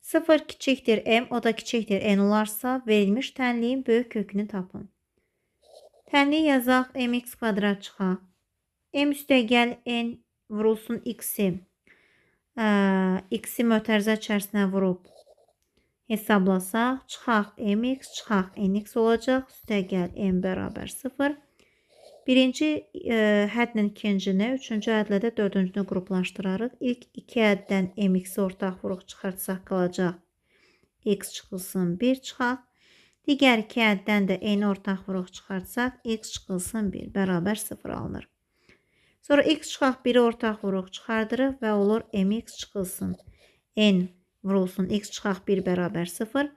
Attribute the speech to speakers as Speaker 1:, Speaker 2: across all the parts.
Speaker 1: 0 kiçikdir m, o da kiçikdir n olarsa verilmiş tənliyin böyük kökünü tapın. Tənliyi yazaq, mx kvadrat çıxaq. M üstəgəl n vurulsun x-i. X-i mötərizə içərisinə vurub hesablasaq, çıxaq mx, çıxaq nx olacaq. Üstəgəl m bərabər 0. Birinci hədlə ikincini, üçüncü hədlə də dördüncünü qruplaşdırarıq. İlk iki həddən mx-i ortaq vuruq çıxartsaq qalacaq. X çıxılsın 1 çıxaq. Digər iki həddən də n ortaq vuruq çıxartsaq, x çıxılsın 1 bərabər 0 alınır. Sonra x çıxaq 1-i ortaq vuruq çıxardırıq və olur mx çıxılsın n vurulsun x çıxaq 1 bərabər 0.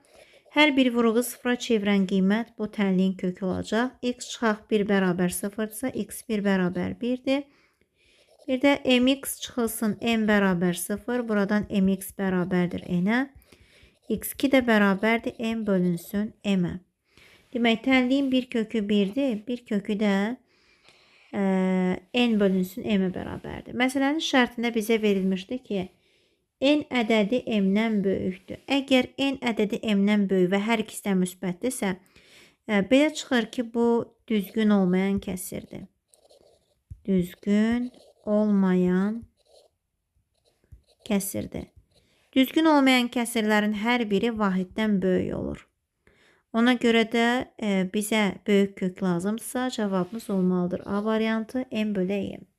Speaker 1: Hər bir vuruğu sıfıra çevirən qiymət bu tənliyin kökü olacaq. X çıxaq 1 bərabər 0-dırsa, x1 bərabər 1-dir. Bir də mx çıxılsın n bərabər 0. Buradan mx bərabərdir n-ə. x2 də bərabərdir n bölünsün m-ə. Demək, tənliyin bir kökü 1-dir. Bir kökü də n bölünsün m-ə bərabərdir. Məsələnin şərtində bizə verilmişdi ki, n ədədi m-dən böyükdür. Əgər n ədədi m-dən böyük və hər ikisi də müsbətdirsə, belə çıxır ki, bu düzgün olmayan kəsirdir. Düzgün olmayan kəsirdir. Düzgün olmayan kəsirlərin hər biri vahiddən böyük olur. Ona görə də bizə böyük kök lazımdırsa, cavabımız olmalıdır A variantı, m bölü m.